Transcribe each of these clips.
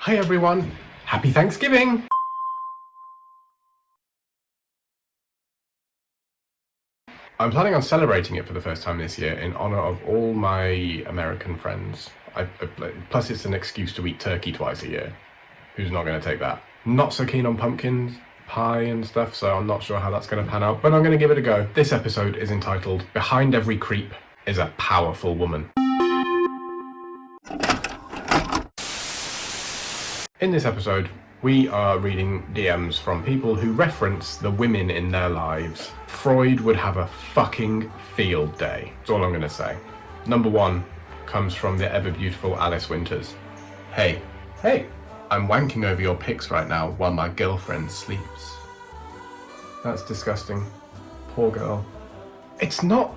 Hi everyone, happy Thanksgiving! I'm planning on celebrating it for the first time this year in honour of all my American friends. Plus it's an excuse to eat turkey twice a year. Who's not going to take that? Not so keen on pumpkin pie and stuff, so I'm not sure how that's going to pan out, but I'm going to give it a go. This episode is entitled, Behind Every Creep is a Powerful Woman. In this episode, we are reading DMs from people who reference the women in their lives. Freud would have a fucking field day. That's all I'm going to say. Number one comes from the ever beautiful Alice Winters. Hey, I'm wanking over your pics right now while my girlfriend sleeps. That's disgusting. Poor girl. It's not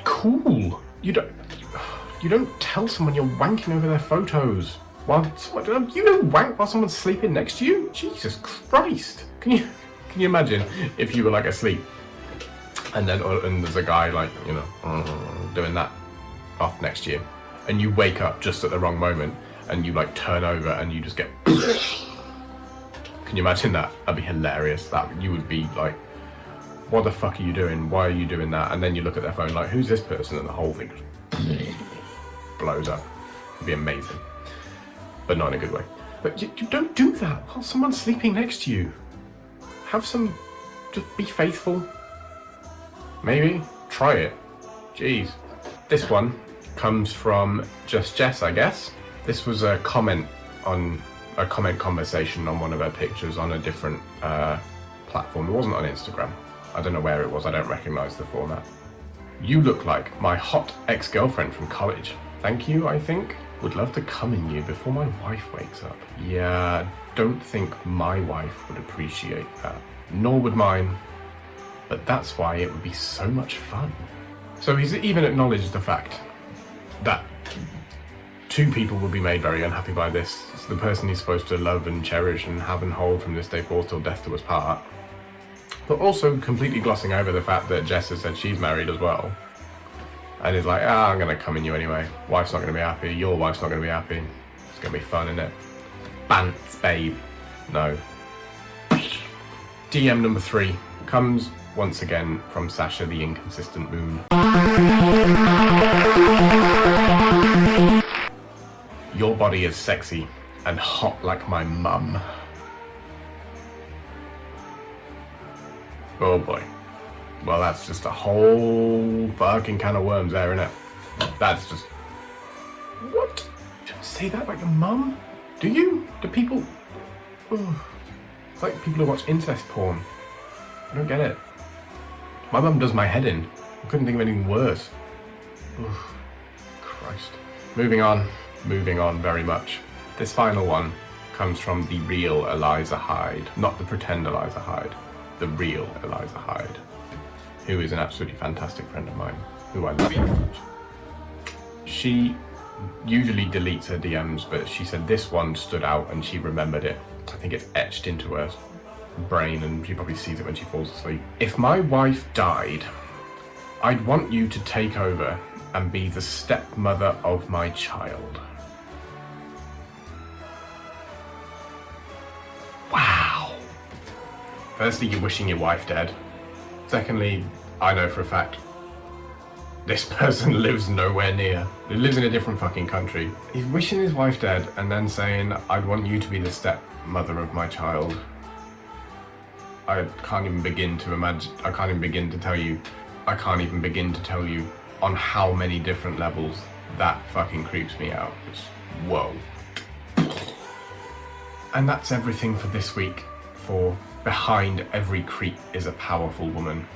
cool. You don't tell someone you're wanking over their photos. You don't wank while someone's sleeping next to you? Jesus Christ! Can you imagine if you were like asleep, and there's a guy like doing that off next to you, and you wake up just at the wrong moment, and you like turn over and you just get. Can you imagine that? That'd be hilarious. That you would be like, what the fuck are you doing? Why are you doing that? And then you look at their phone like, who's this person? And the whole thing just blows up. It'd be amazing. But not in a good way. But you don't do that while someone's sleeping next to you. Just be faithful. Maybe, try it. Jeez. This one comes from Just Jess, I guess. This was a comment conversation on one of her pictures on a different platform. It wasn't on Instagram. I don't know where it was, I don't recognize the format. You look like my hot ex-girlfriend from college. Thank you, I think. Would love to come in you before my wife wakes up. Yeah, don't think my wife would appreciate that. Nor would mine. But that's why it would be so much fun. So he's even acknowledged the fact that two people would be made very unhappy by this. It's the person he's supposed to love and cherish and have and hold from this day forth till death do us part. But also completely glossing over the fact that Jess has said she's married as well. And he's like, I'm going to come in you anyway. Wife's not going to be happy. Your wife's not going to be happy. It's going to be fun, isn't it? Bants, babe. No. DM number 3 comes once again from Sasha the Inconsistent Moon. Your body is sexy and hot like my mum. Oh boy. Well, that's just a whole fucking can of worms there, innit? That's just... What? You don't say that like your mum? Do you? Do people... Ugh. It's like people who watch incest porn. I don't get it. My mum does my head in. I couldn't think of anything worse. Ugh. Christ. Moving on very much. This final one comes from the real Eliza Hyde. Not the pretend Eliza Hyde. The real Eliza Hyde. Who is an absolutely fantastic friend of mine, who I love very much. She usually deletes her DMs, but she said this one stood out and she remembered it. I think it's etched into her brain and she probably sees it when she falls asleep. If my wife died, I'd want you to take over and be the stepmother of my child. Wow. Firstly, you're wishing your wife dead. Secondly, I know for a fact this person lives nowhere near. He lives in a different fucking country. He's wishing his wife dead and then saying, I'd want you to be the stepmother of my child. I can't even begin to imagine, I can't even begin to tell you on how many different levels that fucking creeps me out. Just, whoa. And that's everything for this week for Behind Every Creep is a Powerful Woman.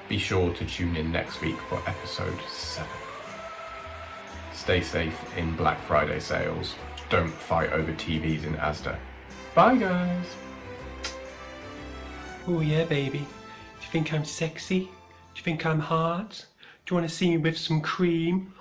Be sure to tune in next week for episode 7. Stay safe in Black Friday sales. Don't fight over TVs in Asda. Bye guys! Oh yeah, baby. Do you think I'm sexy? Do you think I'm hot? Do you want to see me with some cream?